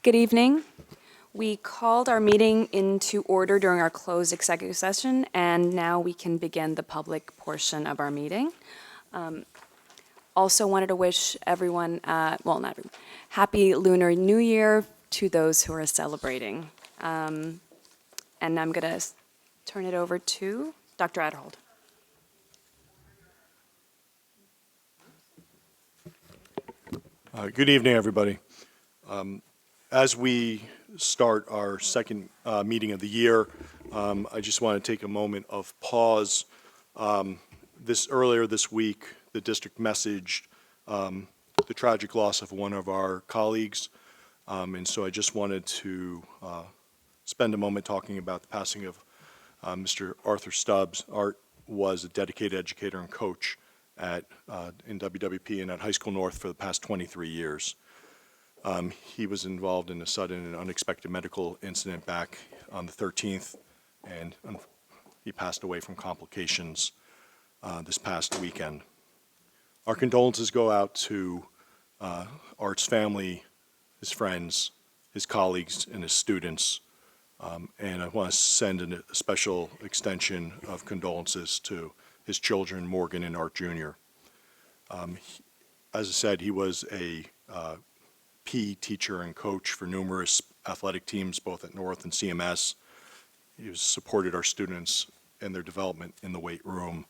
Good evening. We called our meeting into order during our closed executive session, and now we can begin the public portion of our meeting. Also wanted to wish everyone, well, not everyone, Happy Lunar New Year to those who are celebrating. And I'm going to turn it over to Dr. Adderhold. Good evening, everybody. As we start our second meeting of the year, I just want to take a moment of pause. Earlier this week, the district messaged the tragic loss of one of our colleagues, and so I just wanted to spend a moment talking about the passing of Mr. Arthur Stubbs. Art was a dedicated educator and coach in WWP and at High School North for the past 23 years. He was involved in a sudden and unexpected medical incident back on the 13th, and he passed away from complications this past weekend. Our condolences go out to Art's family, his friends, his colleagues, and his students. And I want to send a special extension of condolences to his children, Morgan and Art Jr. As I said, he was a PE teacher and coach for numerous athletic teams, both at North and CMS. He has supported our students in their development in the weight room.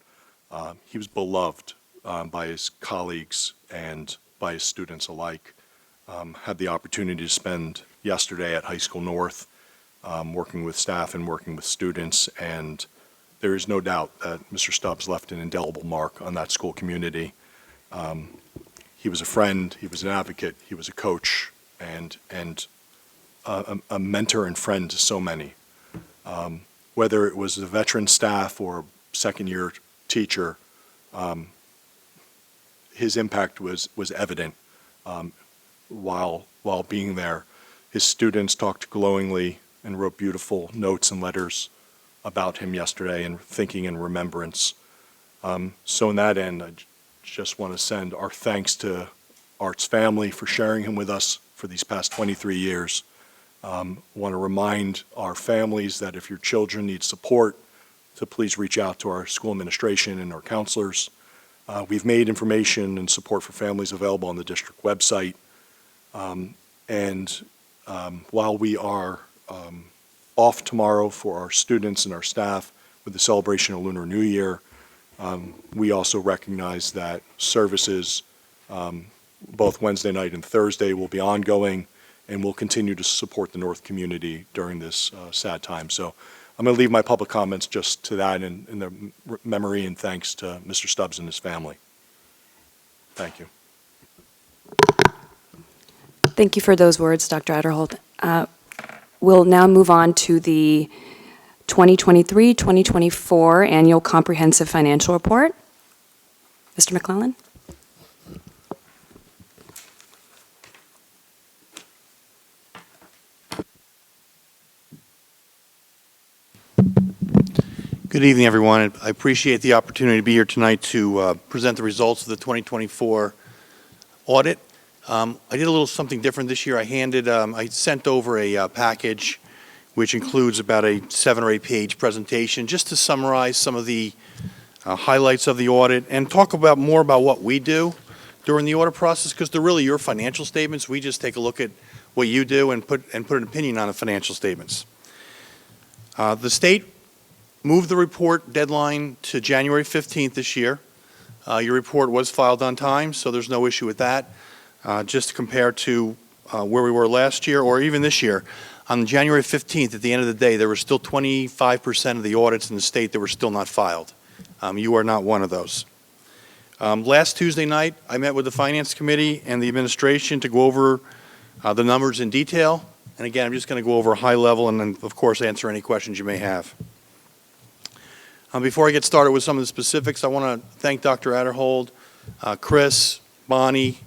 He was beloved by his colleagues and by his students alike. Had the opportunity to spend yesterday at High School North working with staff and working with students, and there is no doubt that Mr. Stubbs left an indelible mark on that school community. He was a friend, he was an advocate, he was a coach, and a mentor and friend to so many. Whether it was a veteran staff or second-year teacher, his impact was evident while being there. His students talked glowingly and wrote beautiful notes and letters about him yesterday, and thinking in remembrance. So in that end, I just want to send our thanks to Art's family for sharing him with us for these past 23 years. Want to remind our families that if your children need support, to please reach out to our school administration and our counselors. We've made information and support for families available on the district website. While we are off tomorrow for our students and our staff with the celebration of Lunar New Year, we also recognize that services both Wednesday night and Thursday will be ongoing, and we'll continue to support the North community during this sad time. So I'm going to leave my public comments just to that in the memory and thanks to Mr. Stubbs and his family. Thank you. Thank you for those words, Dr. Adderhold. We'll now move on to the 2023-2024 Annual Comprehensive Financial Report. Mr. McClellan. Good evening, everyone. I appreciate the opportunity to be here tonight to present the results of the 2024 audit. I did a little something different this year. I sent over a package which includes about a 7 or 8 page presentation just to summarize some of the highlights of the audit and talk more about what we do during the audit process, because they're really your financial statements. We just take a look at what you do and put an opinion on the financial statements. The state moved the report deadline to January 15th this year. Your report was filed on time, so there's no issue with that. Just compared to where we were last year or even this year, on January 15th, at the end of the day, there were still 25% of the audits in the state that were still not filed. You are not one of those. Last Tuesday night, I met with the Finance Committee and the administration to go over the numbers in detail. And again, I'm just going to go over a high level and then, of course, answer any questions you may have. Before I get started with some of the specifics, I want to thank Dr. Adderhold, Chris, Bonnie,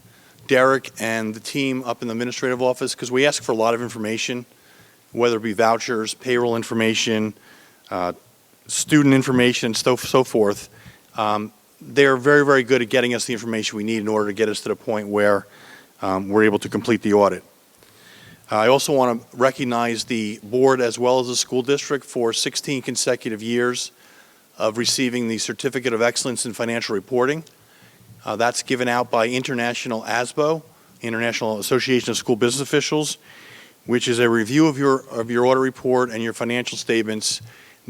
Derek, and the team up in the administrative office, because we ask for a lot of information, whether it be vouchers, payroll information, student information, and so forth. They're very, very good at getting us the information we need in order to get us to the point where we're able to complete the audit. I also want to recognize the board as well as the school district for 16 consecutive years of receiving the Certificate of Excellence in Financial Reporting. That's given out by International ASBO, International Association of School Business Officials, which is a review of your audit report and your financial statements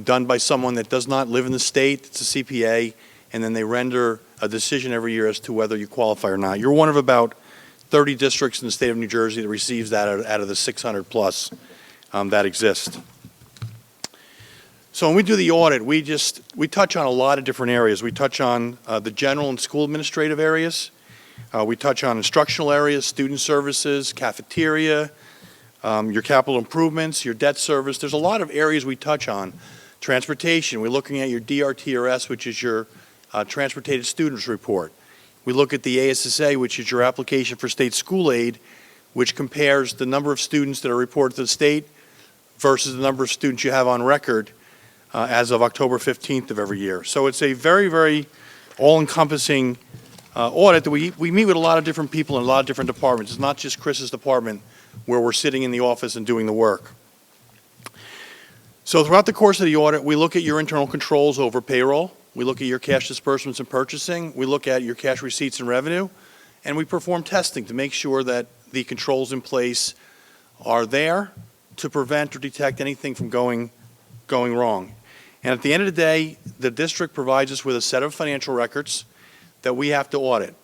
done by someone that does not live in the state. It's a CPA, and then they render a decision every year as to whether you qualify or not. You're one of about 30 districts in the state of New Jersey that receives that out of the 600 plus that exist. So when we do the audit, we touch on a lot of different areas. We touch on the general and school administrative areas. We touch on instructional areas, student services, cafeteria, your capital improvements, your debt service. There's a lot of areas we touch on. Transportation, we're looking at your DRTRS, which is your Transportated Students Report. We look at the ASSA, which is your application for state school aid, which compares the number of students that are reported to the state versus the number of students you have on record as of October 15th of every year. So it's a very, very all-encompassing audit that we meet with a lot of different people in a lot of different departments. It's not just Chris's department where we're sitting in the office and doing the work. So throughout the course of the audit, we look at your internal controls over payroll. We look at your cash disbursements and purchasing. We look at your cash receipts and revenue. And we perform testing to make sure that the controls in place are there to prevent or detect anything from going wrong. And at the end of the day, the district provides us with a set of financial records that we have to audit.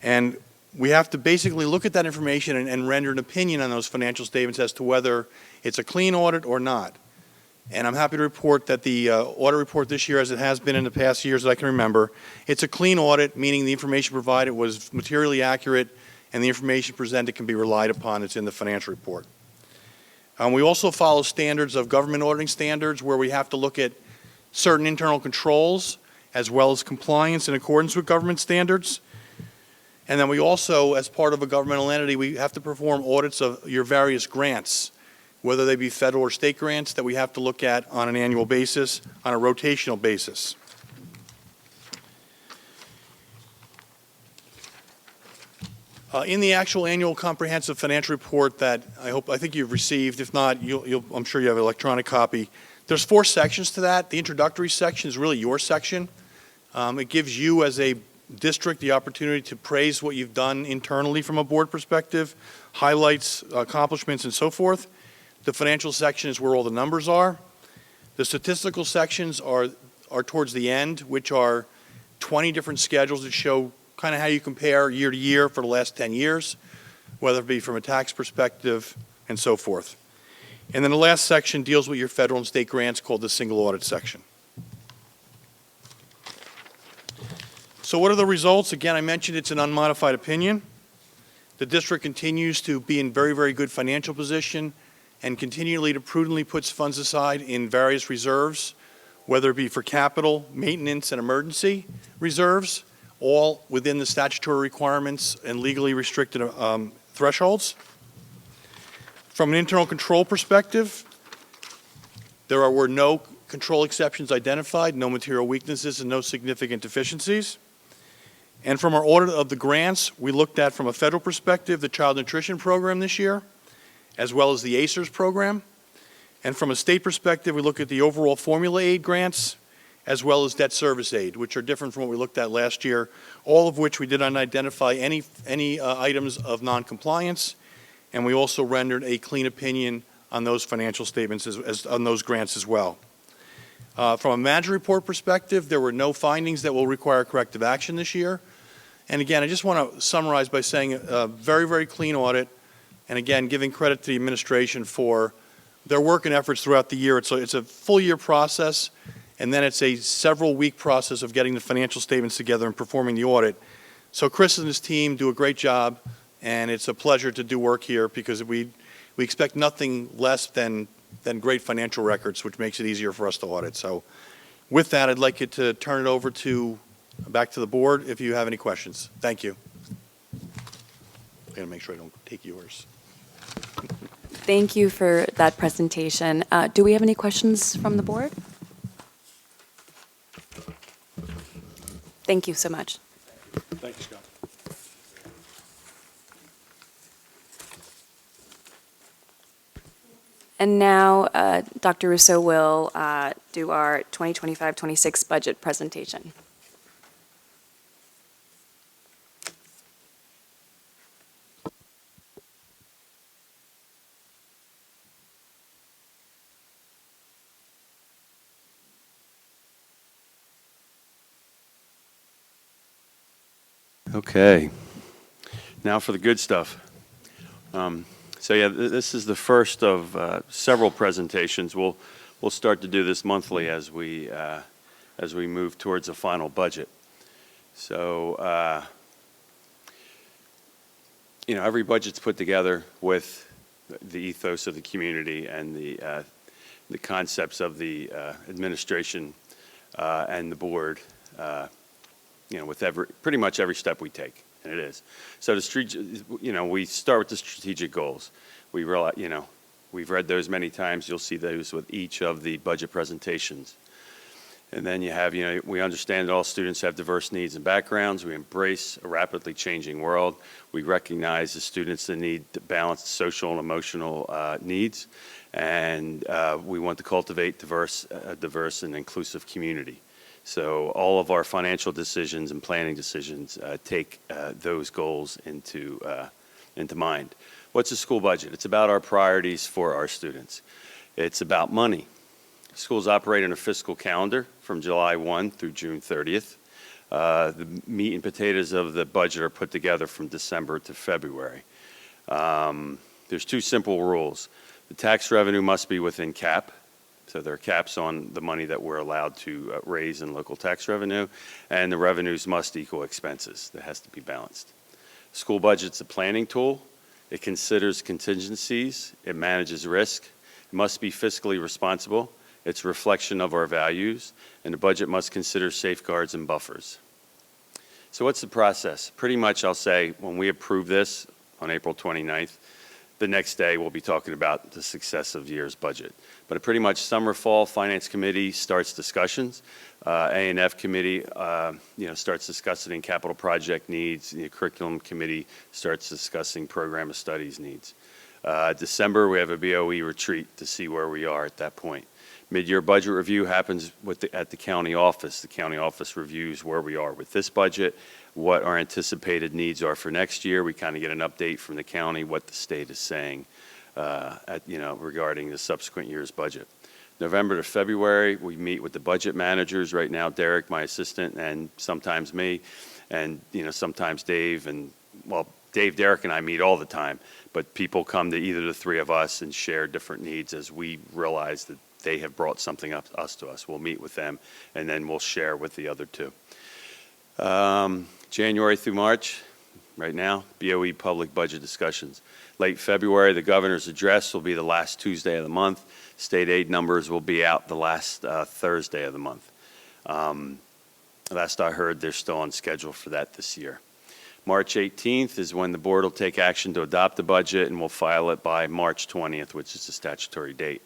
And we have to basically look at that information and render an opinion on those financial statements as to whether it's a clean audit or not. And I'm happy to report that the audit report this year, as it has been in the past years that I can remember, it's a clean audit, meaning the information provided was materially accurate and the information presented can be relied upon. It's in the financial report. We also follow standards of government auditing standards where we have to look at certain internal controls as well as compliance in accordance with government standards. And then we also, as part of a governmental entity, we have to perform audits of your various grants, whether they be federal or state grants that we have to look at on an annual basis, on a rotational basis. In the actual annual comprehensive financial report that I think you've received, if not, I'm sure you have an electronic copy. There's 4 sections to that. The introductory section is really your section. It gives you as a district the opportunity to praise what you've done internally from a board perspective, highlights, accomplishments, and so forth. The financial section is where all the numbers are. The statistical sections are towards the end, which are 20 different schedules that show kind of how you compare year to year for the last 10 years, whether it be from a tax perspective and so forth. And then the last section deals with your federal and state grants, called the single audit section. So what are the results? Again, I mentioned it's an unmodified opinion. The district continues to be in very, very good financial position and continually to prudently puts funds aside in various reserves, whether it be for capital, maintenance, and emergency reserves, all within the statutory requirements and legally restricted thresholds. From an internal control perspective, there were no control exceptions identified, no material weaknesses, and no significant deficiencies. And from our audit of the grants, we looked at, from a federal perspective, the Child Nutrition Program this year, as well as the ACERS program. And from a state perspective, we look at the overall formula aid grants, as well as debt service aid, which are different from what we looked at last year, all of which we did not identify any items of noncompliance, and we also rendered a clean opinion on those financial statements, on those grants as well. From a management report perspective, there were no findings that will require corrective action this year. And again, I just want to summarize by saying a very, very clean audit, and again, giving credit to the administration for their work and efforts throughout the year. It's a full year process, and then it's a several-week process of getting the financial statements together and performing the audit. So Chris and his team do a great job, and it's a pleasure to do work here because we expect nothing less than great financial records, which makes it easier for us to audit. So with that, I'd like you to turn it over back to the board if you have any questions. Thank you. I'm going to make sure I don't take yours. Thank you for that presentation. Do we have any questions from the board? Thank you so much. Thank you, Scott. And now Dr. Russo will do our 2025-26 budget presentation. Okay, now for the good stuff. So yeah, this is the first of several presentations. We'll start to do this monthly as we move towards a final budget. So every budget's put together with the ethos of the community and the concepts of the administration and the board. With pretty much every step we take, and it is. So we start with the strategic goals. We realize, we've read those many times. You'll see those with each of the budget presentations. And then you have, we understand that all students have diverse needs and backgrounds. We embrace a rapidly changing world. We recognize the students that need balanced social and emotional needs, and we want to cultivate a diverse and inclusive community. So all of our financial decisions and planning decisions take those goals into mind. What's a school budget? It's about our priorities for our students. It's about money. Schools operate on a fiscal calendar from July 1 through June 30th. The meat and potatoes of the budget are put together from December to February. There's two simple rules. The tax revenue must be within cap. So there are caps on the money that we're allowed to raise in local tax revenue, and the revenues must equal expenses. That has to be balanced. School budget's a planning tool. It considers contingencies. It manages risk. It must be fiscally responsible. It's a reflection of our values, and the budget must consider safeguards and buffers. So what's the process? Pretty much I'll say when we approve this on April 29th, the next day we'll be talking about the success of the year's budget. But pretty much summer, fall, Finance Committee starts discussions. A&F Committee, starts discussing capital project needs. The Curriculum Committee starts discussing program of studies needs. December, we have a BOE retreat to see where we are at that point. Mid-year budget review happens at the county office. The county office reviews where we are with this budget, what our anticipated needs are for next year. We kind of get an update from the county, what the state is saying regarding the subsequent year's budget. November to February, we meet with the budget managers. Right now, Derek, my assistant, and sometimes me, and sometimes Dave. Dave, Derek, and I meet all the time, but people come to either the three of us and share different needs as we realize that they have brought something up to us. We'll meet with them, and then we'll share with the other two. January through March, right now, BOE public budget discussions. Late February, the governor's address will be the last Tuesday of the month. State aid numbers will be out the last Thursday of the month. Last I heard, they're still on schedule for that this year. March 18th is when the board will take action to adopt the budget, and we'll file it by March 20th, which is the statutory date.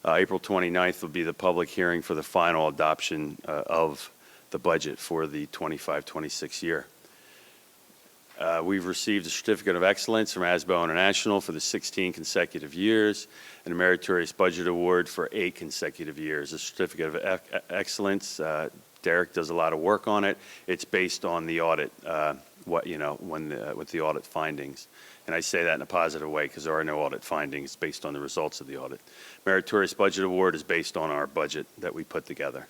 April 29th will be the public hearing for the final adoption of the budget for the 25-26 year. We've received a Certificate of Excellence from ASBO International for the 16 consecutive years, and a Meritorious Budget Award for 8 consecutive years. A Certificate of Excellence, Derek does a lot of work on it. It's based on the audit, with the audit findings. And I say that in a positive way because there are no audit findings based on the results of the audit. Meritorious Budget Award is based on our budget that we put together.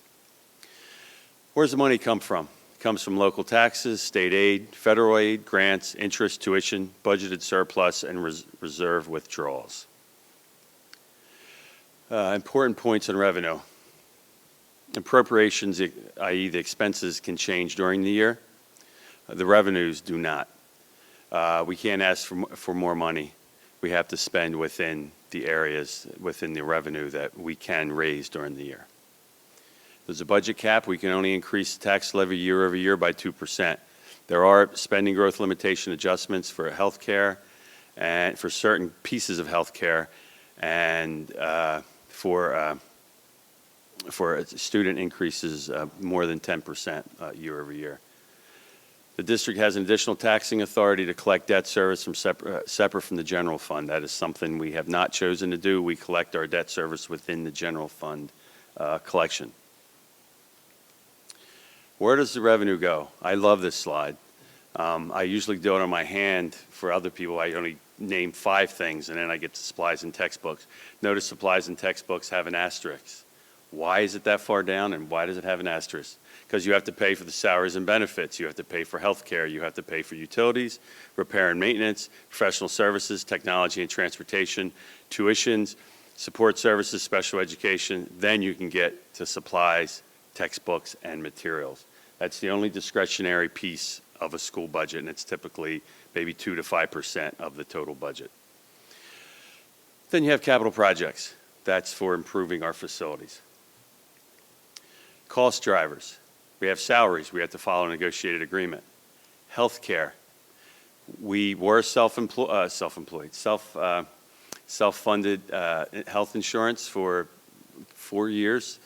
Where's the money come from? It comes from local taxes, state aid, federal aid, grants, interest, tuition, budgeted surplus, and reserve withdrawals. Important points on revenue. Appropriations, i.e. the expenses, can change during the year. The revenues do not. We can't ask for more money. We have to spend within the areas, within the revenue that we can raise during the year. There's a budget cap. We can only increase the tax levy year over year by 2%. There are spending growth limitation adjustments for health care and for certain pieces of health care and for student increases more than 10% year over year. The district has an additional taxing authority to collect debt service from separate from the general fund. That is something we have not chosen to do. We collect our debt service within the general fund collection. Where does the revenue go? I love this slide. I usually do it on my hand. For other people, I only name 5 things, and then I get to supplies and textbooks. Notice supplies and textbooks have an asterisk. Why is it that far down, and why does it have an asterisk? Because you have to pay for the salaries and benefits, you have to pay for health care, you have to pay for utilities, repair and maintenance, professional services, technology and transportation, tuitions, support services, special education. Then you can get to supplies, textbooks, and materials. That's the only discretionary piece of a school budget, and it's typically maybe 2 to 5% of the total budget. Then you have capital projects. That's for improving our facilities. Cost drivers. We have salaries. We have to follow a negotiated agreement. Healthcare. We were self-funded health insurance for 4 years.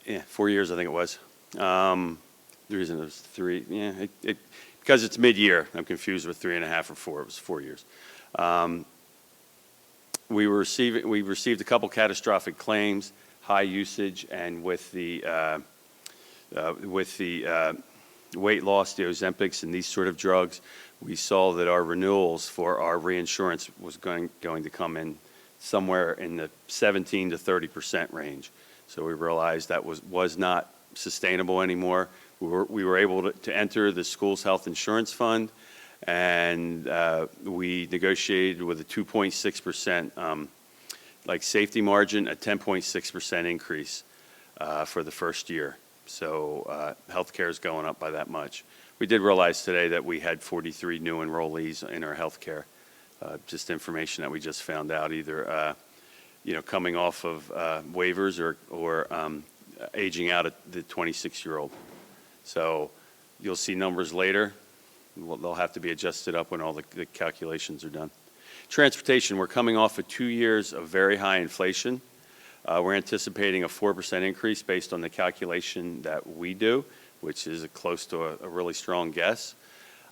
Yeah, 4 years I think it was. The reason it was 3, because it's mid-year. I'm confused with 3.5 or 4. It was 4 years. We received a couple catastrophic claims, high usage, and with the weight loss, the Ozempics, and these sort of drugs, we saw that our renewals for our reinsurance was going to come in somewhere in the 17 to 30% range. So we realized that was not sustainable anymore. We were able to enter the school's health insurance fund, and we negotiated with a 2.6% safety margin, a 10.6% increase for the first year. So healthcare is going up by that much. We did realize today that we had 43 new enrollees in our healthcare. Just information that we just found out, either coming off of waivers or aging out at the 26-year-old. So you'll see numbers later. They'll have to be adjusted up when all the calculations are done. Transportation, we're coming off of 2 years of very high inflation. We're anticipating a 4% increase based on the calculation that we do, which is close to a really strong guess.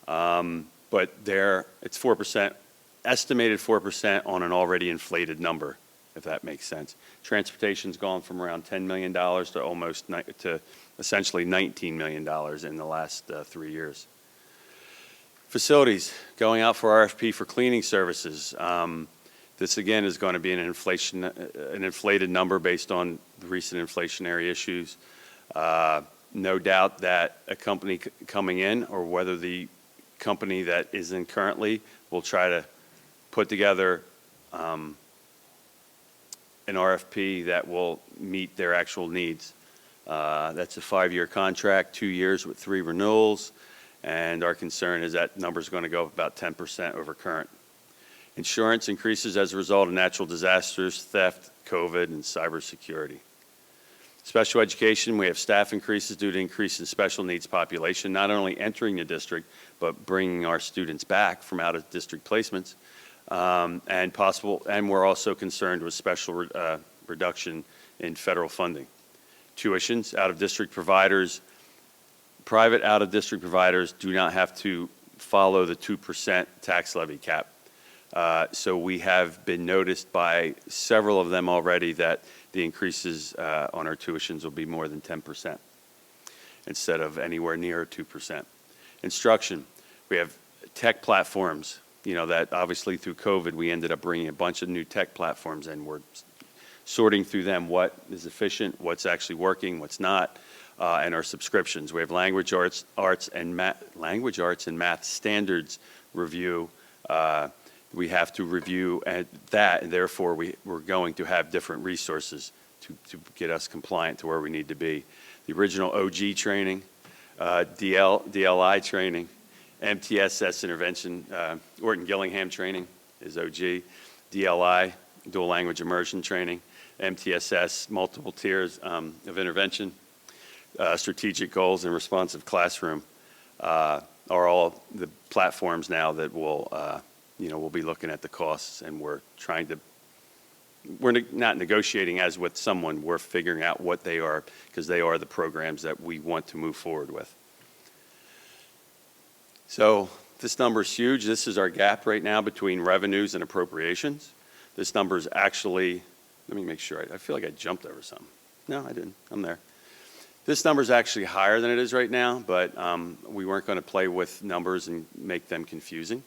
But it's 4%, estimated 4% on an already inflated number, if that makes sense. Transportation's gone from around $10 million to essentially $19 million in the last 3 years. Facilities, going out for RFP for cleaning services. This again is going to be an inflated number based on the recent inflationary issues. No doubt that a company coming in, or whether the company that is in currently, will try to put together an RFP that will meet their actual needs. That's a 5-year contract, 2 years with 3 renewals, and our concern is that number is going to go up about 10% over current. Insurance increases as a result of natural disasters, theft, COVID, and cybersecurity. Special education, we have staff increases due to increase in special needs population, not only entering the district, but bringing our students back from out-of-district placements, and we're also concerned with special reduction in federal funding. Tuitions, out-of-district providers, private out-of-district providers do not have to follow the 2% tax levy cap. So we have been noticed by several of them already that the increases on our tuitions will be more than 10% instead of anywhere near 2%. Instruction, we have tech platforms, that obviously through COVID we ended up bringing a bunch of new tech platforms, and we're sorting through them, what is efficient, what's actually working, what's not, and our subscriptions. We have language arts and math standards review. We have to review that, and therefore we're going to have different resources to get us compliant to where we need to be. The original OG training, DLI training, MTSS intervention, Orton-Gillingham training is OG, DLI, dual language immersion training, MTSS, multiple tiers of intervention, strategic goals and responsive classroom are all the platforms now that will we'll be looking at the costs, and we're not negotiating as with someone, we're figuring out what they are, because they are the programs that we want to move forward with. So this number is huge. This is our gap right now between revenues and appropriations. This number is actually, let me make sure, I feel like I jumped over something. No, I didn't, I'm there. This number is actually higher than it is right now, but we weren't going to play with numbers and make them confusing.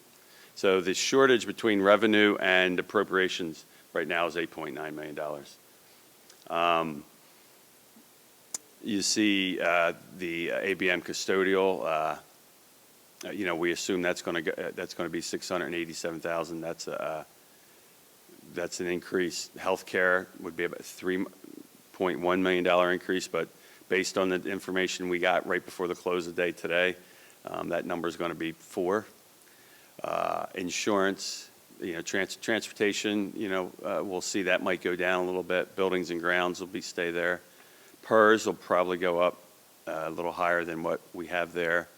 So the shortage between revenue and appropriations right now is $8.9 million. You see the ABM custodial, we assume that's going to be $687,000. That's an increase. Healthcare would be about $3.1 million increase, but based on the information we got right before the close of the day today, that number is going to be $4. Insurance, transportation, we'll see that might go down a little bit. Buildings and grounds will stay there. PERS will probably go up a little higher than what we have there.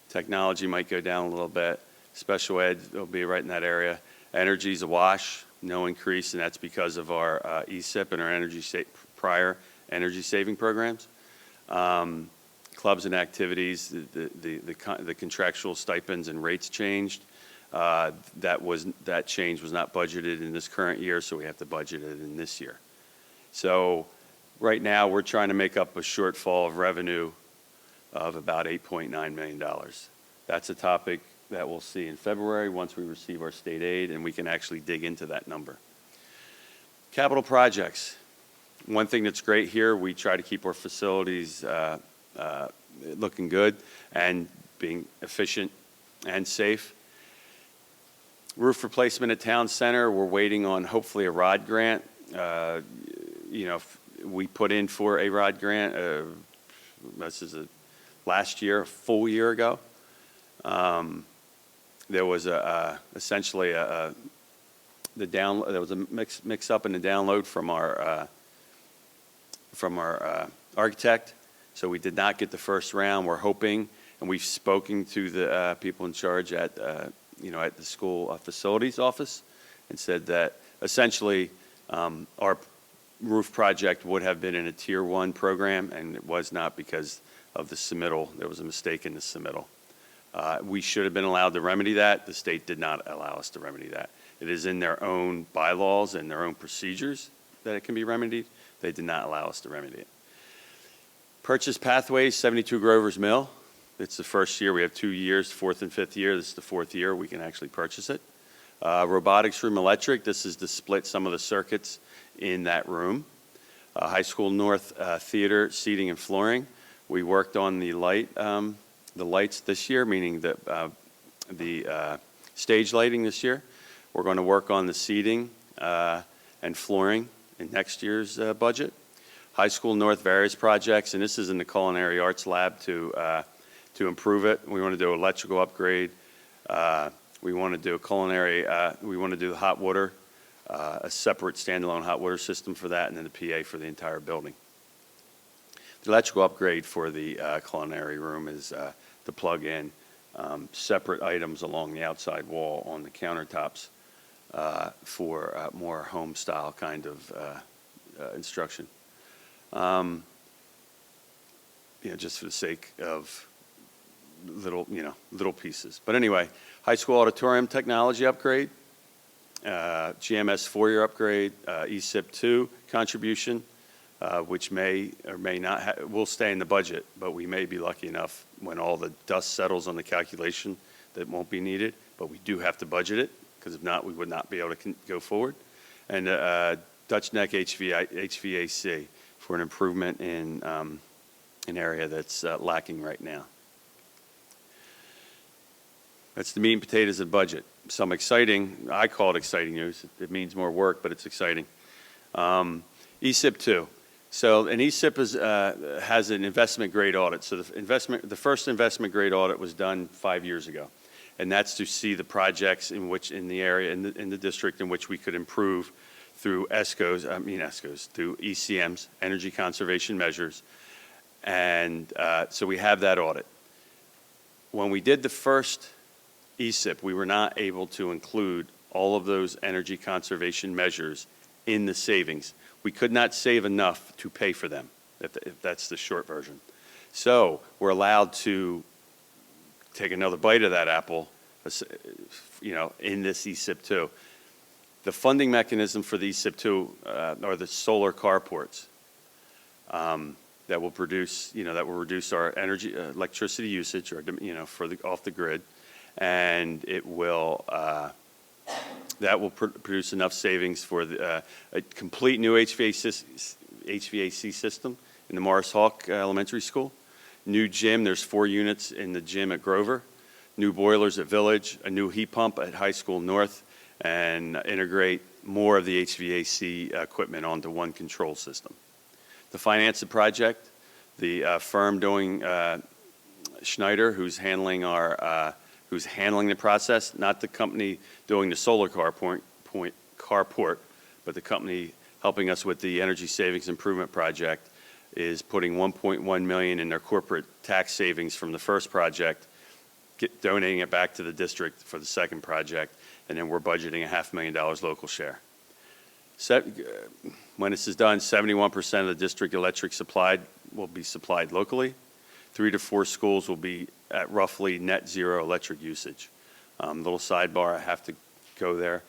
Technology might go down a little bit. Special ed will be right in that area. Energy's a wash, no increase, and that's because of our ESIP and our prior energy saving programs. Clubs and activities, the contractual stipends and rates changed. That change was not budgeted in this current year, so we have to budget it in this year. So right now, we're trying to make up a shortfall of revenue of about $8.9 million. That's a topic that we'll see in February once we receive our state aid, and we can actually dig into that number. Capital projects. One thing that's great here, we try to keep our facilities looking good and being efficient and safe. Roof replacement at Town Center, we're waiting on hopefully a ROD grant. We put in for a ROD grant, this is last year, a full year ago. There was essentially there was a mix up in the download from our architect, so we did not get the first round. We're hoping, and we've spoken to the people in charge at the school facilities office, and said that essentially our roof project would have been in a Tier 1 program, and it was not because of the submittal. There was a mistake in the submittal. We should have been allowed to remedy that. The state did not allow us to remedy that. It is in their own bylaws and their own procedures that it can be remedied. They did not allow us to remedy it. Purchase pathways, 72 Grover's Mill. It's the first year. We have 2 years, fourth and fifth year. This is the fourth year we can actually purchase it. Robotics room electric. This is to split some of the circuits in that room. High School North theater seating and flooring. We worked on the lights this year, meaning the stage lighting this year. We're going to work on the seating and flooring in next year's budget. High School North various projects, and this is in the culinary arts lab to improve it. We want to do electrical upgrade. We want to do a culinary. We want to do the hot water, a separate standalone hot water system for that, and then the PA for the entire building. The electrical upgrade for the culinary room is to plug in separate items along the outside wall on the countertops for more home-style kind of instruction. Just for the sake of little pieces. But anyway, high school auditorium technology upgrade, GMS four-year upgrade, ESIP 2 contribution, which may or may not will stay in the budget, but we may be lucky enough when all the dust settles on the calculation that won't be needed, but we do have to budget it, because if not, we would not be able to go forward. And Dutch Neck HVAC for an improvement in an area that's lacking right now. That's the meat and potatoes of budget. Some exciting, I call it exciting news. It means more work, but it's exciting. ESIP 2. So an ESIP has an investment grade audit. So the first investment grade audit was done 5 years ago. And that's to see the projects in the area, in the district in which we could improve through through ECMs, energy conservation measures. And so we have that audit. When we did the first ESIP, we were not able to include all of those energy conservation measures in the savings. We could not save enough to pay for them, if that's the short version. So we're allowed to take another bite of that apple, in this ESIP 2. The funding mechanism for the ESIP 2 are the solar carports that will reduce our electricity usage, off the grid, and that will produce enough savings for a complete new HVAC system in the Morris Hawk Elementary School. New gym, there's 4 units in the gym at Grover. New boilers at Village, a new heat pump at High School North, and integrate more of the HVAC equipment onto one control system. To finance the project, the firm doing Schneider, who's handling the process, not the company doing the solar carport, but the company helping us with the energy savings improvement project, is putting $1.1 million in their corporate tax savings from the first project, donating it back to the district for the second project, and then we're budgeting $500,000 local share. When this is done, 71% of the district electric will be supplied locally. 3 to 4 schools will be at roughly net zero electric usage. Little sidebar, I have to go there.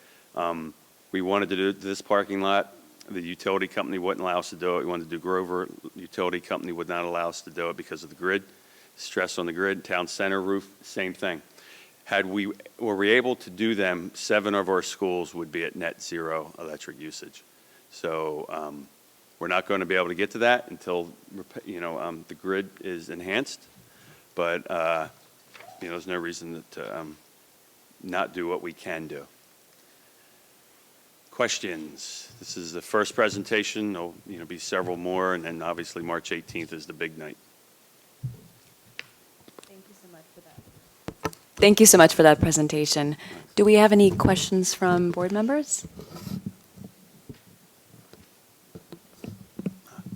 We wanted to do this parking lot. The utility company wouldn't allow us to do it. We wanted to do Grover. Utility company would not allow us to do it because of the grid, stress on the grid. Town center roof, same thing. Were we able to do them, 7 of our schools would be at net zero electric usage. So we're not going to be able to get to that until the grid is enhanced. But there's no reason to not do what we can do. Questions? This is the first presentation. There'll be several more, and then obviously March 18th is the big night. Thank you so much for that. Thank you so much for that presentation. Do we have any questions from board members?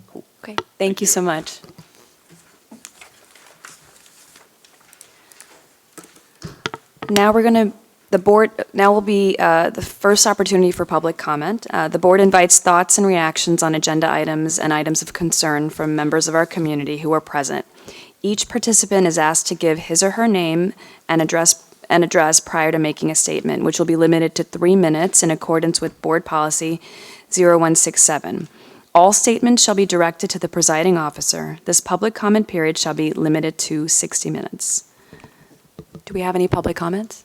Cool. Okay, thank you so much. Now will be the first opportunity for public comment. The board invites thoughts and reactions on agenda items and items of concern from members of our community who are present. Each participant is asked to give his or her name and address prior to making a statement, which will be limited to 3 minutes in accordance with Board Policy 0167. All statements shall be directed to the presiding officer. This public comment period shall be limited to 60 minutes. Do we have any public comments?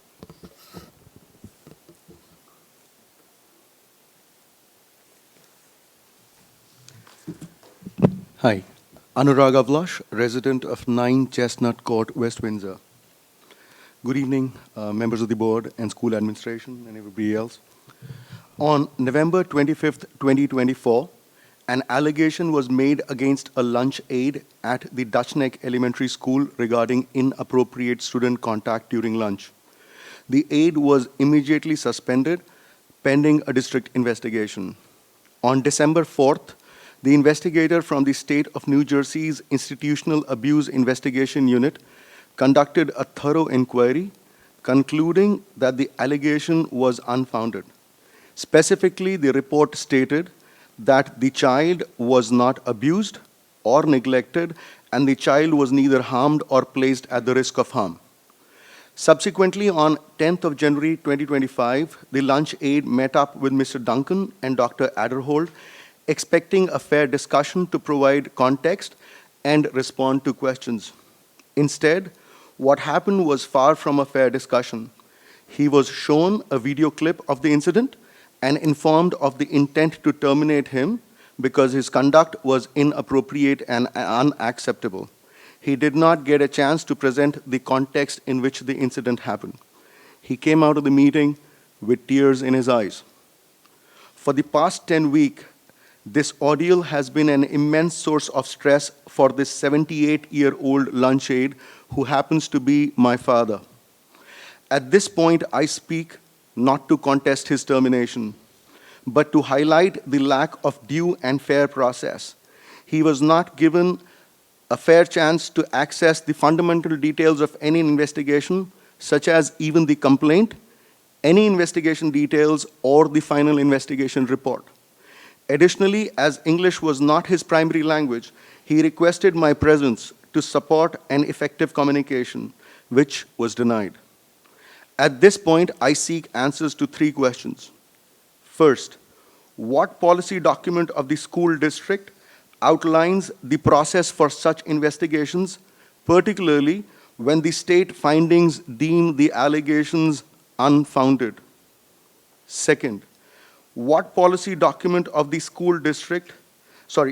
Hi, Anurag Avlash, resident of 9 Chestnut Court, West Windsor. Good evening, members of the board and school administration and everybody else. On November 25th, 2024, an allegation was made against a lunch aide at the Dutch Neck Elementary School regarding inappropriate student contact during lunch. The aide was immediately suspended pending a district investigation. On December 4th, the investigator from the State of New Jersey's Institutional Abuse Investigation Unit conducted a thorough inquiry, concluding that the allegation was unfounded. Specifically, the report stated that the child was not abused or neglected, and the child was neither harmed or placed at the risk of harm. Subsequently, on 10th of January 2025, the lunch aide met up with Mr. Duncan and Dr. Adderhold, expecting a fair discussion to provide context and respond to questions. Instead, what happened was far from a fair discussion. He was shown a video clip of the incident and informed of the intent to terminate him because his conduct was inappropriate and unacceptable. He did not get a chance to present the context in which the incident happened. He came out of the meeting with tears in his eyes. For the past 10 weeks, this ordeal has been an immense source of stress for this 78-year-old lunch aide who happens to be my father. At this point, I speak not to contest his termination, but to highlight the lack of due and fair process. He was not given a fair chance to access the fundamental details of any investigation, such as even the complaint, any investigation details, or the final investigation report. Additionally, as English was not his primary language, he requested my presence to support an effective communication. which was denied. At this point, I seek answers to 3 questions. First, what policy document of the school district outlines the process for such investigations, particularly when the state findings deem the allegations unfounded? Second, what policy document of the school district,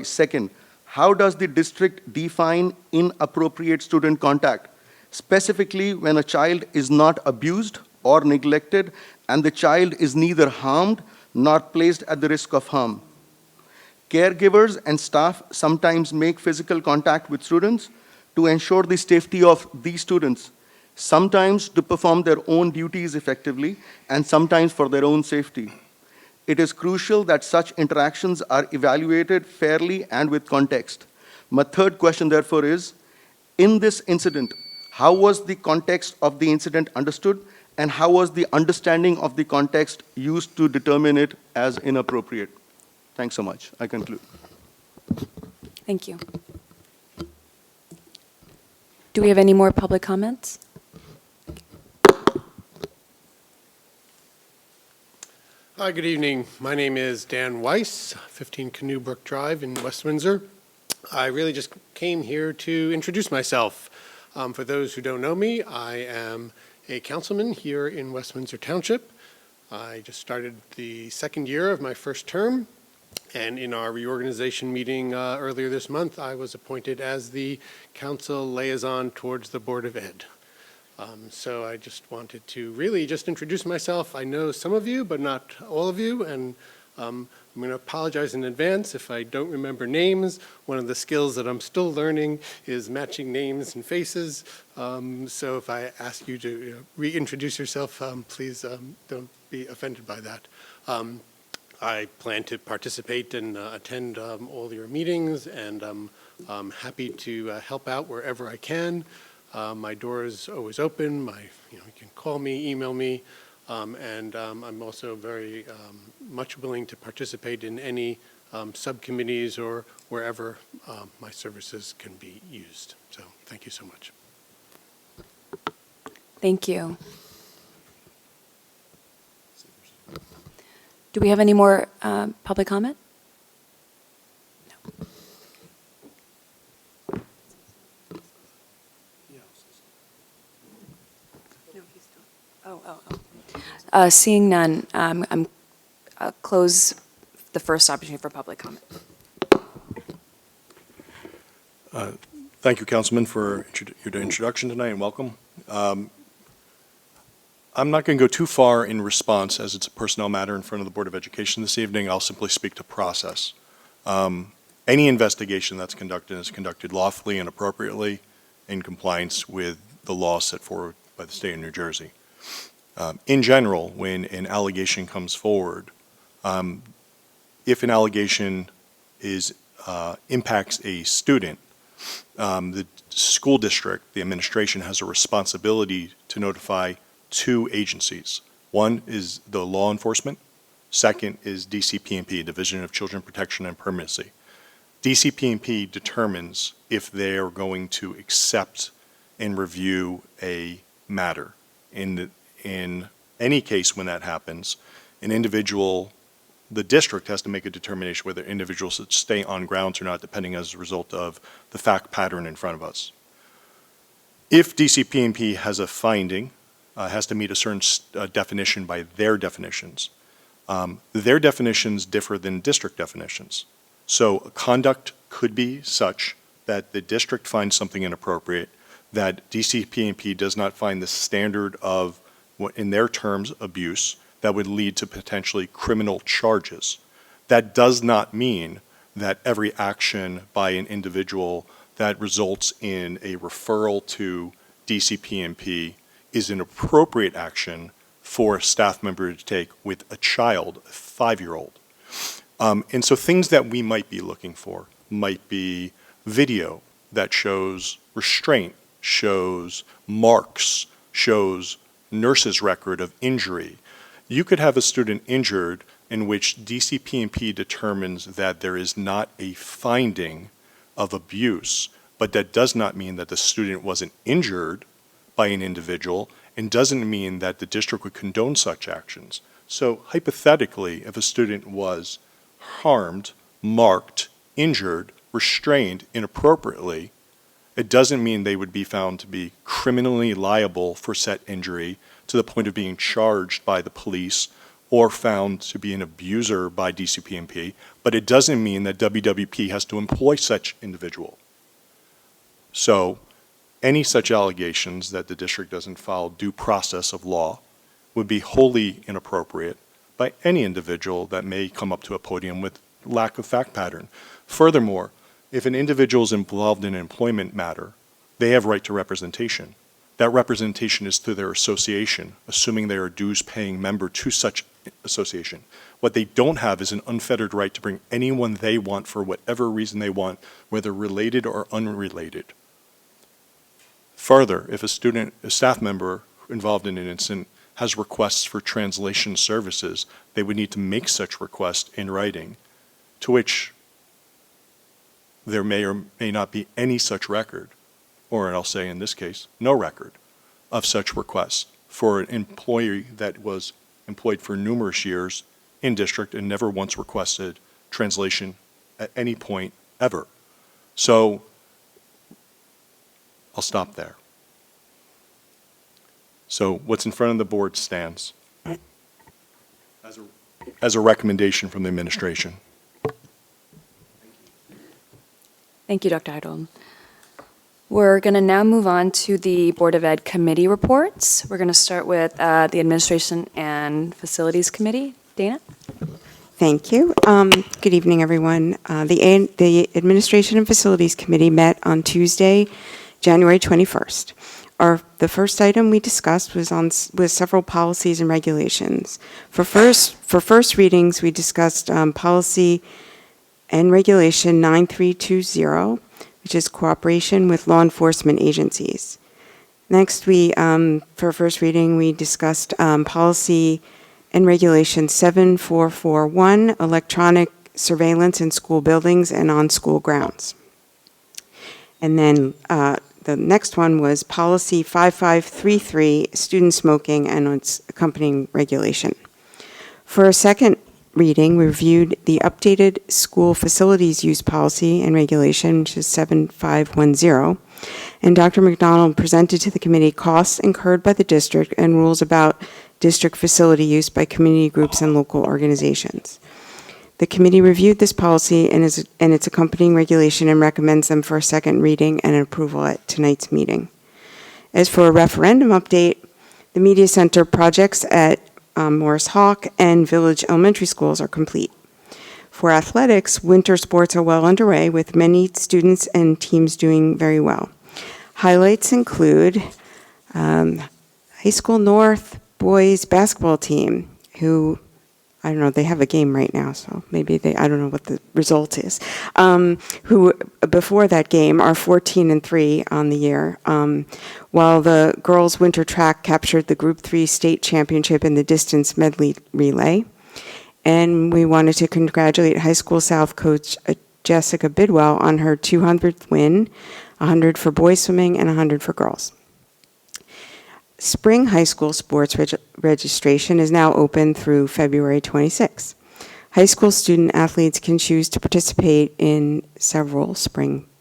second, how does the district define inappropriate student contact, specifically when a child is not abused or neglected and the child is neither harmed nor placed at the risk of harm? Caregivers and staff sometimes make physical contact with students to ensure the safety of these students, sometimes to perform their own duties effectively, and sometimes for their own safety. It is crucial that such interactions are evaluated fairly and with context. My third question, therefore, is, in this incident, how was the context of the incident understood, and how was the understanding of the context used to determine it as inappropriate? Thanks so much. I conclude. Thank you. Do we have any more public comments? Hi, good evening. My name is Dan Weiss, 15 Canoe Brook Drive in West Windsor. I really just came here to introduce myself. For those who don't know me, I am a councilman here in West Windsor Township. I just started the second year of my first term, and in our reorganization meeting earlier this month, I was appointed as the council liaison towards the Board of Ed. So I just wanted to really just introduce myself. I know some of you, but not all of you, and I'm going to apologize in advance if I don't remember names. One of the skills that I'm still learning is matching names and faces. So if I ask you to reintroduce yourself, please don't be offended by that. I plan to participate and attend all your meetings, and I'm happy to help out wherever I can. My door is always open. You can call me, email me, and I'm also very much willing to participate in any subcommittees or wherever my services can be used. So thank you so much. Thank you. Do we have any more public comment? No. Seeing none, I'll close the first opportunity for public comment. Thank you, Councilman, for your introduction tonight, and welcome. I'm not going to go too far in response, as it's a personnel matter in front of the Board of Education this evening. I'll simply speak to process. Any investigation that's conducted is conducted lawfully and appropriately in compliance with the law set forward by the state of New Jersey. In general, when an allegation comes forward, if an allegation impacts a student, the school district, the administration, has a responsibility to notify 2 agencies. One is the law enforcement. Second is DCP&P, Division of Children Protection and Permanency. DCP&P determines if they are going to accept and review a matter. In any case when that happens, the district has to make a determination whether individuals should stay on grounds or not, depending as a result of the fact pattern in front of us. If DCP&P has a finding, has to meet a certain definition by their definitions. Their definitions differ than district definitions. So conduct could be such that the district finds something inappropriate, that DCP&P does not find the standard of, in their terms, abuse, that would lead to potentially criminal charges. That does not mean that every action by an individual that results in a referral to DCP&P is an appropriate action for a staff member to take with a child, a 5-year-old. And so things that we might be looking for might be video that shows restraint, shows marks, shows nurse's record of injury. You could have a student injured in which DCP&P determines that there is not a finding of abuse, but that does not mean that the student wasn't injured by an individual and doesn't mean that the district would condone such actions. So hypothetically, if a student was harmed, marked, injured, restrained inappropriately, it doesn't mean they would be found to be criminally liable for said injury to the point of being charged by the police or found to be an abuser by DCPMP, but it doesn't mean that WWP has to employ such individual. So any such allegations that the district doesn't follow due process of law would be wholly inappropriate by any individual that may come up to a podium with lack of fact pattern. Furthermore, if an individual is involved in an employment matter, they have right to representation. That representation is through their association, assuming they are a dues-paying member to such association. What they don't have is an unfettered right to bring anyone they want for whatever reason they want, whether related or unrelated. Further, if a staff member involved in an incident has requests for translation services, they would need to make such request in writing, to which there may or may not be any such record, or I'll say in this case, no record of such requests for an employee that was employed for numerous years in district and never once requested translation at any point ever. So I'll stop there. So what's in front of the board stands as a recommendation from the administration. Thank you, Dr. Heidel. We're going to now move on to the Board of Ed committee reports. We're going to start with the Administration and Facilities Committee. Dana? Thank you. Good evening, everyone. The Administration and Facilities Committee met on Tuesday, January 21st. The first item we discussed was several policies and regulations. For first readings, we discussed policy and regulation 9320, which is cooperation with law enforcement agencies. Next, for first reading, we discussed policy and regulation 7441, electronic surveillance in school buildings and on school grounds. And then the next one was policy 5533, student smoking and its accompanying regulation. For a second reading, we reviewed the updated school facilities use policy and regulation, which is 7510, and Dr. McDonald presented to the committee costs incurred by the district and rules about district facility use by community groups and local organizations. The committee reviewed this policy and its accompanying regulation and recommends them for a second reading and approval at tonight's meeting. As for a referendum update, the media center projects at Morris Hawk and Village Elementary Schools are complete. For athletics, winter sports are well underway with many students and teams doing very well. Highlights include High School North boys basketball team who, I don't know, they have a game right now, so maybe I don't know what the result is, who before that game are 14-3 on the year, while the girls' winter track captured the Group 3 state championship in the distance medley relay. And we wanted to congratulate High School South coach Jessica Bidwell on her 200th win, 100 for boys swimming and 100 for girls. Spring high school sports registration is now open through February 26. High school student athletes can choose to participate in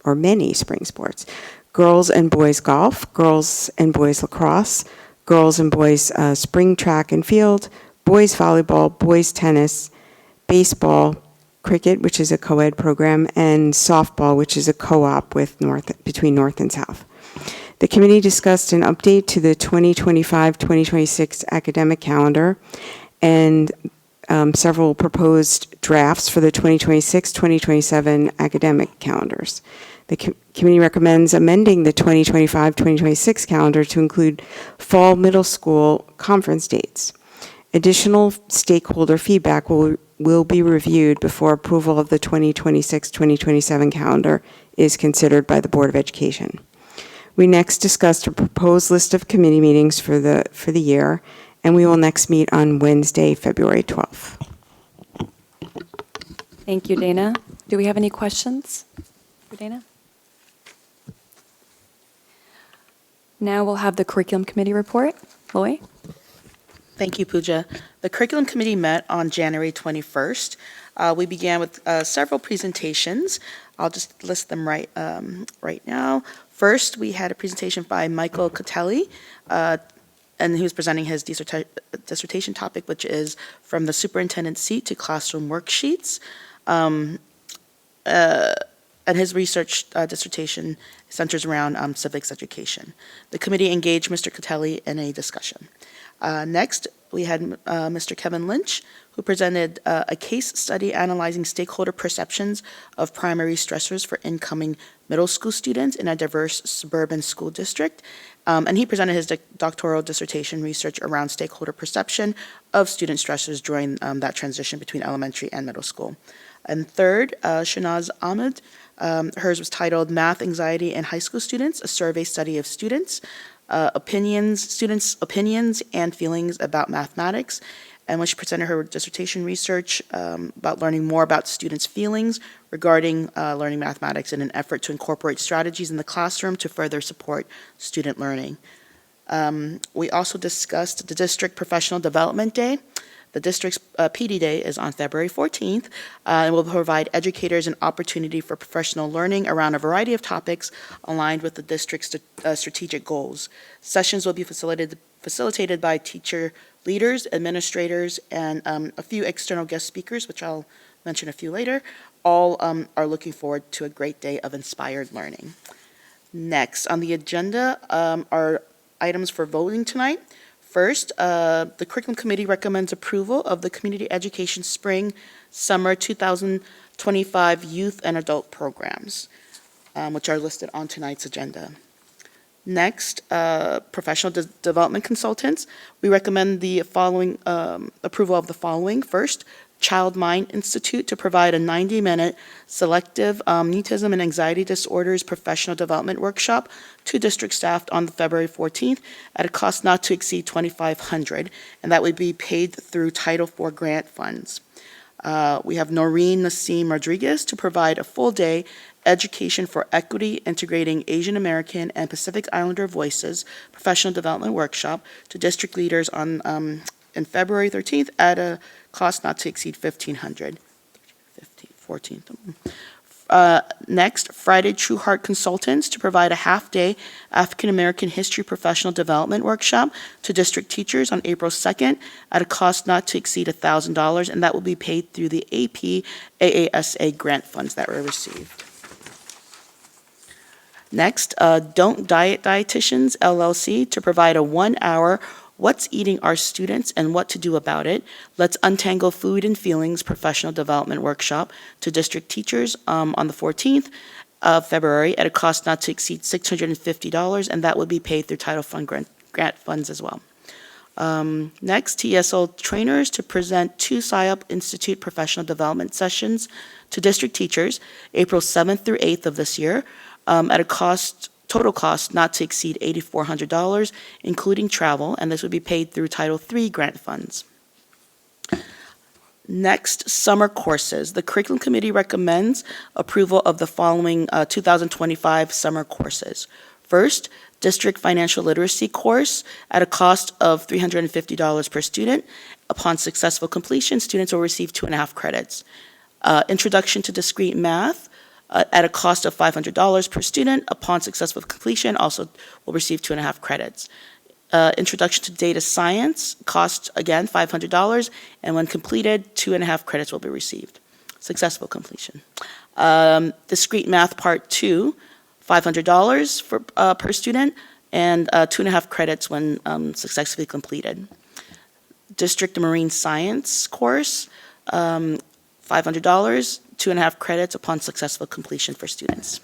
many spring sports. Girls and boys golf, girls and boys lacrosse, girls and boys spring track and field, boys volleyball, boys tennis, baseball, cricket, which is a co-ed program, and softball, which is a co-op between North and South. The committee discussed an update to the 2025-2026 academic calendar and several proposed drafts for the 2026-2027 academic calendars. The committee recommends amending the 2025-2026 calendar to include fall middle school conference dates. Additional stakeholder feedback will be reviewed before approval of the 2026-2027 calendar is considered by the Board of Education. We next discussed a proposed list of committee meetings for the year, and we will next meet on Wednesday, February 12th. Thank you, Dana. Do we have any questions for Dana? Now we'll have the curriculum committee report. Loy? Thank you, Pooja. The Curriculum Committee met on January 21st. We began with several presentations. I'll just list them right now. First, we had a presentation by Michael Catelli, and he was presenting his dissertation topic, which is From the Superintendent's Seat to Classroom Worksheets. And his research dissertation centers around civics education. The committee engaged Mr. Catelli in a discussion. Next, we had Mr. Kevin Lynch, who presented a case study analyzing stakeholder perceptions of primary stressors for incoming middle school students in a diverse suburban school district. And he presented his doctoral dissertation research around stakeholder perception of student stressors during that transition between elementary and middle school. And third, Shanaz Ahmed, hers was titled Math Anxiety in High School Students, a survey study of students' opinions and feelings about mathematics. And when she presented her dissertation research about learning more about students' feelings regarding learning mathematics in an effort to incorporate strategies in the classroom to further support student learning. We also discussed the District Professional Development Day. The district's PD Day is on February 14th and will provide educators an opportunity for professional learning around a variety of topics aligned with the district's strategic goals. Sessions will be facilitated by teacher leaders, administrators, and a few external guest speakers, which I'll mention a few later. All are looking forward to a great day of inspired learning. Next on the agenda are items for voting tonight. First, the Curriculum Committee recommends approval of the Community Education Spring Summer 2025 Youth and Adult Programs, which are listed on tonight's agenda. Next, professional development consultants. We recommend the following approval of the following. First, Child Mind Institute to provide a 90-minute selective autism and anxiety disorders professional development workshop to district staff on February 14th at a cost not to exceed $2,500, and that would be paid through Title IV grant funds. We have Noreen Nassim Rodriguez to provide a full-day Education for Equity Integrating Asian American and Pacific Islander Voices professional development workshop to district leaders on in February 13th at a cost not to exceed $1,500. 14th. Next, Friday True Heart Consultants to provide a half-day African American History Professional Development Workshop to district teachers on April 2nd at a cost not to exceed $1,000, and that will be paid through the AP AASA grant funds that were received. Next, Don't Diet Dietitians, LLC, to provide a 1-hour What's Eating Our Students and What to Do About It, Let's Untangle Food and Feelings professional development workshop to district teachers on the 14th of February at a cost not to exceed $650, and that would be paid through Title Fund grant funds as well. Next, TSO trainers to present 2 SIOP Institute professional development sessions to district teachers April 7th through 8th of this year at a total cost not to exceed $8,400, including travel, and this would be paid through Title III grant funds. Next, summer courses. The Curriculum Committee recommends approval of the following 2025 summer courses. First, District Financial Literacy course at a cost of $350 per student. Upon successful completion, students will receive 2.5 credits. Introduction to Discrete Math at a cost of $500 per student. Upon successful completion, also will receive 2.5 credits. Introduction to Data Science, cost again $500, and when completed, 2.5 credits will be received. Successful completion. Discrete Math Part 2, $500 per student, and 2.5 credits when successfully completed. District Marine Science course, $500, 2.5 credits upon successful completion for students.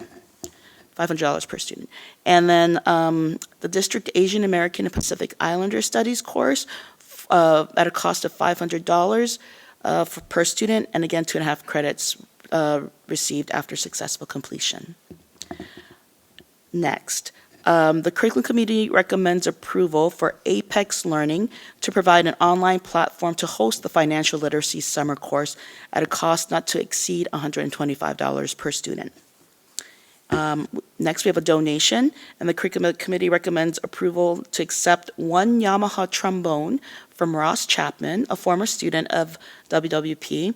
$500 per student. And then the District Asian American and Pacific Islander Studies course at a cost of $500 per student, and again, 2.5 credits received after successful completion. Next, the Curriculum Committee recommends approval for Apex Learning to provide an online platform to host the Financial Literacy Summer course at a cost not to exceed $125 per student. Next, we have a donation, and the Curriculum Committee recommends approval to accept one Yamaha trombone from Ross Chapman, a former student of WWP,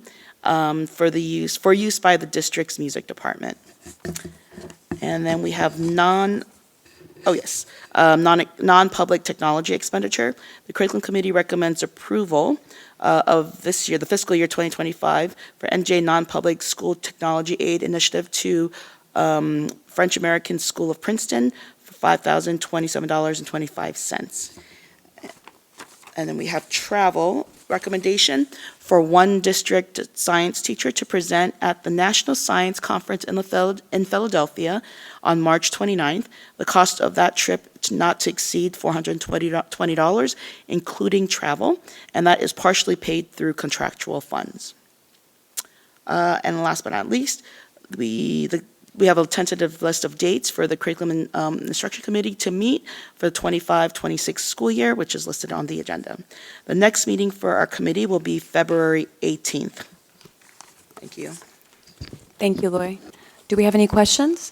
for use by the district's music department. And then we have non-public technology expenditure. The Curriculum Committee recommends approval of this year, the fiscal year 2025, for NJ Non-Public School Technology Aid Initiative to French American School of Princeton for $5,027.25. And then we have travel recommendation for one district science teacher to present at the National Science Conference in Philadelphia on March 29th. The cost of that trip not to exceed $420, including travel, and that is partially paid through contractual funds. And last but not least, we have a tentative list of dates for the Curriculum and Instruction Committee to meet for the 25-26 school year, which is listed on the agenda. The next meeting for our committee will be February 18th. Thank you. Thank you, Lori. Do we have any questions?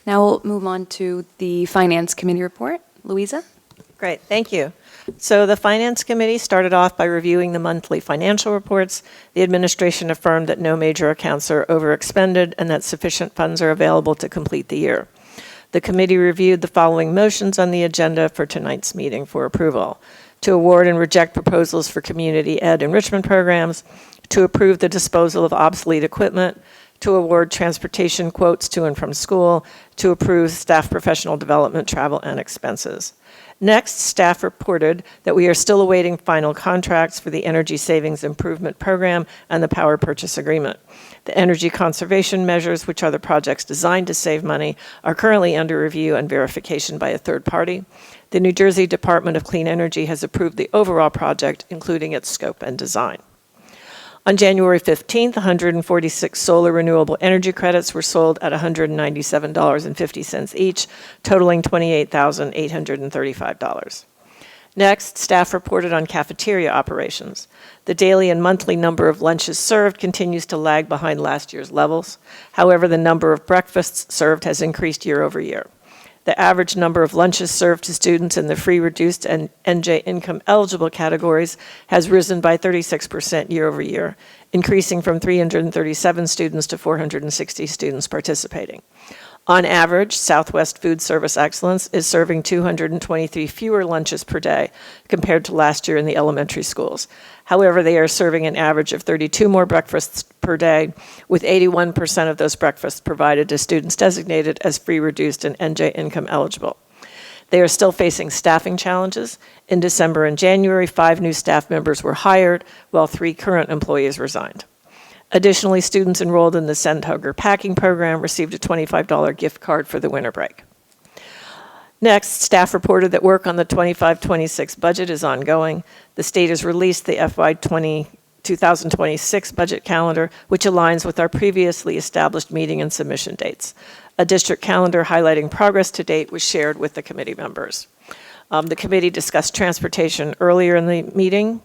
Now we'll move on to the Finance Committee report. Louisa? Great, thank you. So the Finance Committee started off by reviewing the monthly financial reports. The administration affirmed that no major accounts are overexpended and that sufficient funds are available to complete the year. The committee reviewed the following motions on the agenda for tonight's meeting for approval: to award and reject proposals for community ed enrichment programs, to approve the disposal of obsolete equipment, to award transportation quotes to and from school, to approve staff professional development, travel, and expenses. Next, staff reported that we are still awaiting final contracts for the Energy Savings Improvement Program and the Power Purchase Agreement. The energy conservation measures, which are the projects designed to save money, are currently under review and verification by a third party. The New Jersey Department of Clean Energy has approved the overall project, including its scope and design. On January 15th, 146 solar renewable energy credits were sold at $197.50 each, totaling $28,835. Next, staff reported on cafeteria operations. The daily and monthly number of lunches served continues to lag behind last year's levels. However, the number of breakfasts served has increased year over year. The average number of lunches served to students in the free, reduced, and NJ income eligible categories has risen by 36% year over year, increasing from 337 students to 460 students participating. On average, Southwest Food Service Excellence is serving 223 fewer lunches per day compared to last year in the elementary schools. However, they are serving an average of 32 more breakfasts per day, with 81% of those breakfasts provided to students designated as free, reduced, and NJ income eligible. They are still facing staffing challenges. In December and January, 5 new staff members were hired, while 3 current employees resigned. Additionally, students enrolled in the Sendhugger packing program received a $25 gift card for the winter break. Next, staff reported that work on the 25-26 budget is ongoing. The state has released the FY 2026 budget calendar, which aligns with our previously established meeting and submission dates. A district calendar highlighting progress to date was shared with the committee members. The committee discussed transportation earlier in the meeting.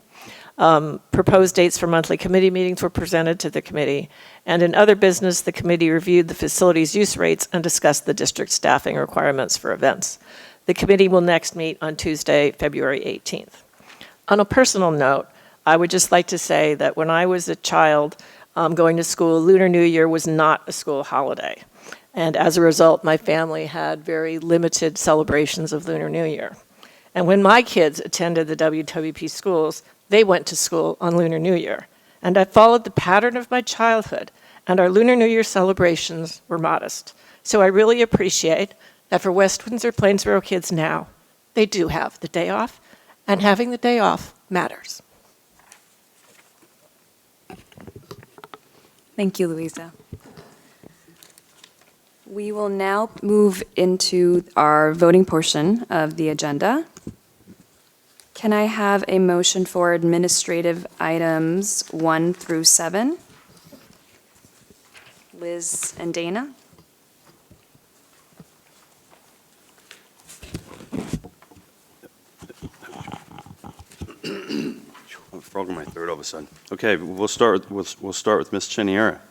Proposed dates for monthly committee meetings were presented to the committee. And in other business, the committee reviewed the facilities use rates and discussed the district staffing requirements for events. The committee will next meet on Tuesday, February 18th. On a personal note, I would just like to say that when I was a child going to school, Lunar New Year was not a school holiday. And as a result, my family had very limited celebrations of Lunar New Year. And when my kids attended the WWP schools, they went to school on Lunar New Year. And I followed the pattern of my childhood, and our Lunar New Year celebrations were modest. So I really appreciate that for West Windsor-Plainsboro kids now, they do have the day off, and having the day off matters. Thank you, Louisa. We will now move into our voting portion of the agenda. Can I have a motion for administrative items 1 through 7? Liz and Dana? I'm frogging my throat all of a sudden. Okay, we'll start with Ms. Cheniera.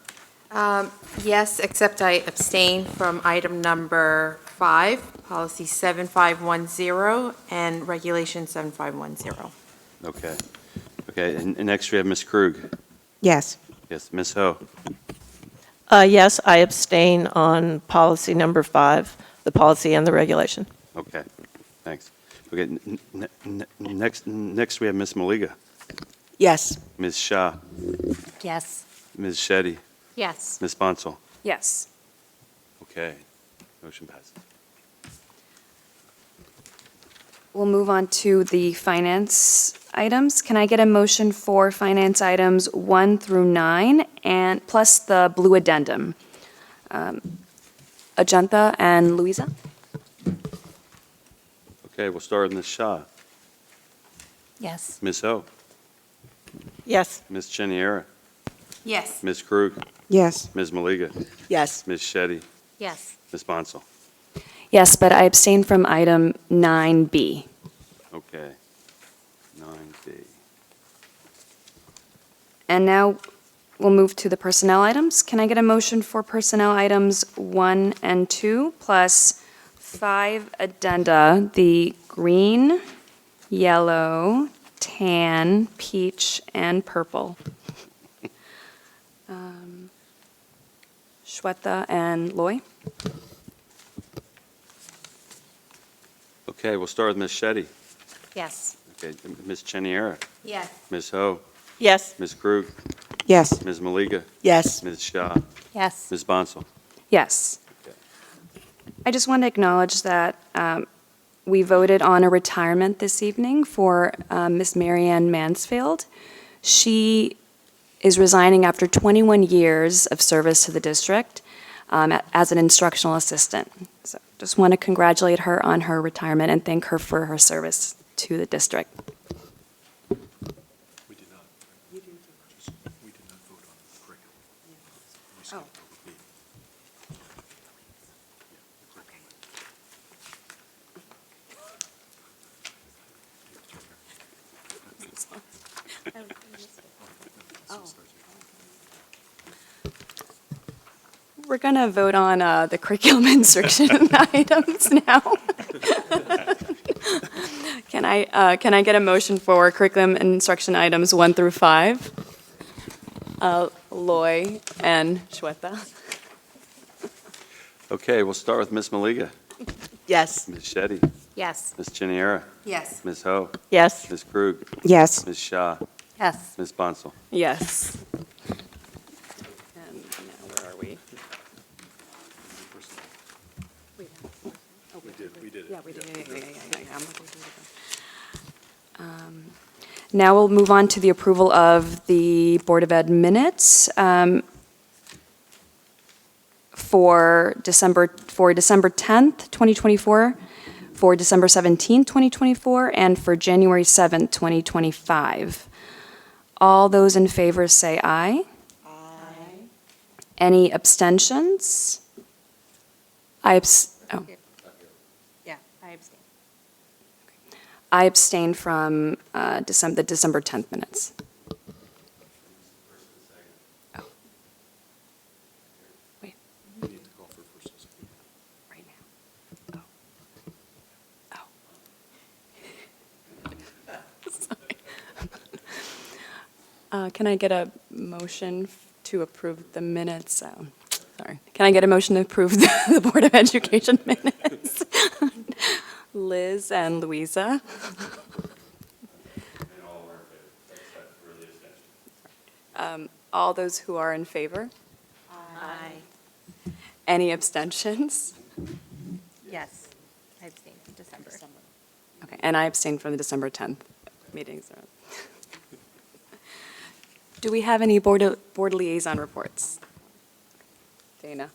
Yes, except I abstain from item number 5, policy 7510, and regulation 7510. Okay. Okay, and next we have Ms. Krug. Yes. Yes, Ms. Ho. Yes, I abstain on policy number 5, the policy and the regulation. Okay, thanks. Okay, next we have Ms. Maliga, Yes. Ms. Shah, Yes. Ms. Shetty, Yes. Ms. Bonsall. Yes. Okay, motion passes. We'll move on to the finance items. Can I get a motion for finance items 1 through 9, and plus the blue addendum? Ajanta and Louisa? Okay, we'll start with Ms. Shah, Yes. Ms. Ho, Yes. Ms. Cheniera, Yes. Ms. Krug, Yes. Ms. Maliga, Yes. Ms. Shetty, Yes. Ms. Bonsall. Yes, but I abstain from item 9B. Okay, 9B. And now we'll move to the personnel items. Can I get a motion for personnel items 1 and 2, plus 5 addenda, the green, yellow, tan, peach, and purple? Shweta and Loy? Okay, we'll start with Ms. Shetty. Yes. Okay, Ms. Cheniera, Yes. Ms. Ho, Yes. Ms. Krug, Yes. Ms. Maliga, Yes. Ms. Shah, Yes. Ms. Bonsall. Yes. Okay. I just want to acknowledge that we voted on a retirement this evening for Miss Marianne Mansfield. She is resigning after 21 years of service to the district as an instructional assistant. So just want to congratulate her on her retirement and thank her for her service to the district. We did not. We did not vote on the curriculum. We skipped over B. We're going to vote on the curriculum instruction items now. Can I get a motion for curriculum instruction items 1 through 5? Loy and Shweta. Okay, we'll start with Ms. Maliga, Yes. Ms. Shetty, Yes. Ms. Cheniera, Yes. Ms. Ho, Yes. Ms. Krug, Yes. Ms. Shah, Yes. Ms. Bonsall. Yes. And now where are we? We did it. Yeah, we did. Yeah. I'm looking through the- Now we'll move on to the approval of the Board of Ed minutes for December 10th, 2024, for December 17th, 2024, and for January 7th, 2025. All those in favor say aye. Aye. Any abstentions? Yeah, I abstain. I abstain from the December 10th minutes. Oh. Wait. We need to call for first and second. Right now. Oh. Sorry. Can I get a motion to approve the minutes? Sorry. Can I get a motion to approve the Board of Education minutes? Liz and Louisa. All those who are in favor? Aye. Any abstentions? Yes. I abstain from December. Okay, and I abstain from the December 10th meetings. Do we have any board liaison reports? Dana?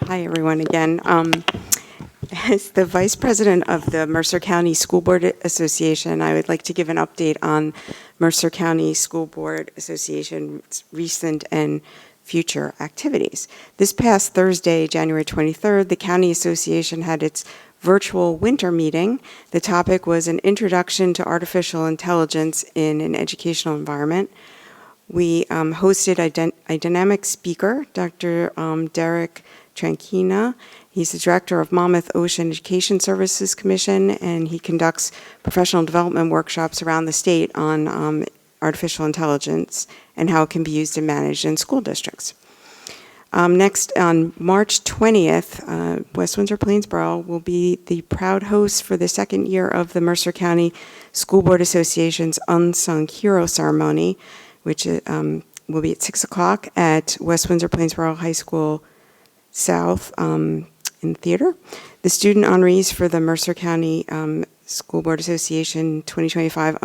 Hi, everyone, again. As the Vice President of the Mercer County School Board Association, I would like to give an update on Mercer County School Board Association's recent and future activities. This past Thursday, January 23rd, the County Association had its virtual winter meeting. The topic was an introduction to artificial intelligence in an educational environment. We hosted a dynamic speaker, Dr. Derek Tranquina. He's the director of Monmouth Ocean Education Services Commission, and he conducts professional development workshops around the state on artificial intelligence and how it can be used and managed in school districts. Next, on March 20th, West Windsor-Plainsboro will be the proud host for the second year of the Mercer County School Board Association's Unsung Hero Ceremony, which will be at 6 o'clock at West Windsor-Plainsboro High School South in the theater. The student honorees for the Mercer County School Board Association 2025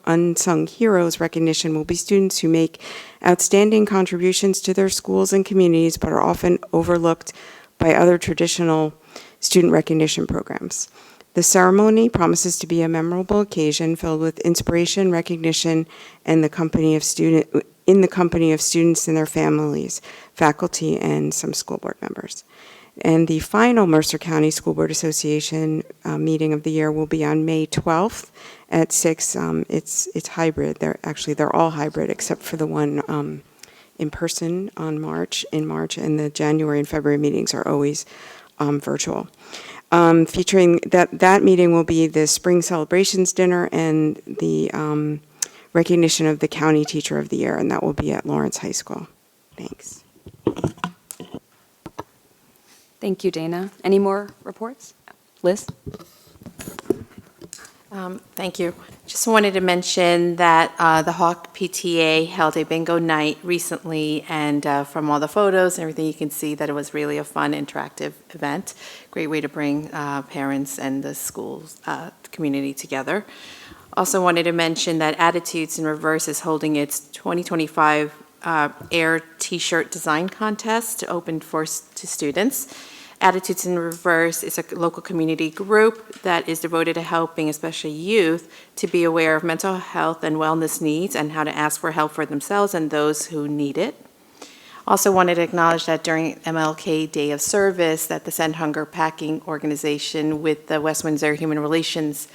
Unsung Heroes recognition will be students who make outstanding contributions to their schools and communities, but are often overlooked by other traditional student recognition programs. The ceremony promises to be a memorable occasion filled with inspiration, recognition, and in the company of students and their families, faculty, and some school board members. And the final Mercer County School Board Association meeting of the year will be on May 12th at 6. It's hybrid. They're all hybrid except for the one in person in March, and the January and February meetings are always virtual. Featuring that meeting will be the spring celebrations dinner and the recognition of the County Teacher of the Year, and that will be at Lawrence High School. Thanks. Thank you, Dana. Any more reports? Liz? Thank you. Just wanted to mention that the Hawk PTA held a bingo night recently, and from all the photos and everything, you can see that it was really a fun, interactive event. Great way to bring parents and the schools, community together. Also wanted to mention that Attitudes in Reverse is holding its 2025 Air T-shirt design contest open to students. Attitudes in Reverse is a local community group that is devoted to helping especially youth to be aware of mental health and wellness needs and how to ask for help for themselves and those who need it. Also wanted to acknowledge that during MLK Day of Service that the Send Hunger Packing Organization with the West Windsor Human Relations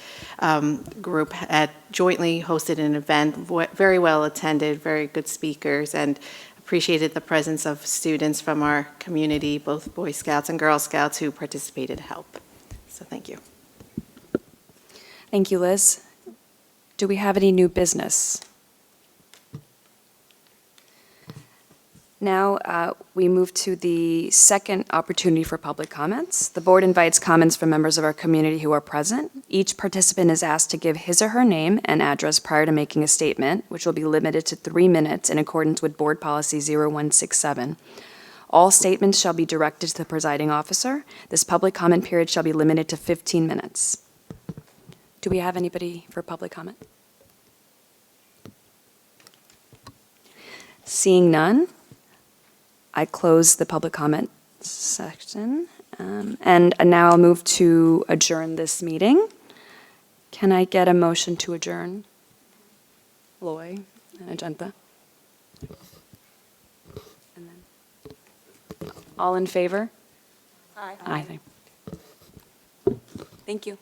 group had jointly hosted an event, very well attended, very good speakers, and appreciated the presence of students from our community, both Boy Scouts and Girl Scouts, who participated to help. So thank you. Thank you, Liz. Do we have any new business? Now we move to the second opportunity for public comments. The board invites comments from members of our community who are present. Each participant is asked to give his or her name and address prior to making a statement, which will be limited to 3 minutes in accordance with Board Policy 0167. All statements shall be directed to the presiding officer. This public comment period shall be limited to 15 minutes. Do we have anybody for public comment? Seeing none, I close the public comment section. And now I'll move to adjourn this meeting. Can I get a motion to adjourn? Loy and Ajanta. And then, all in favor? Aye. Aye. Thank you.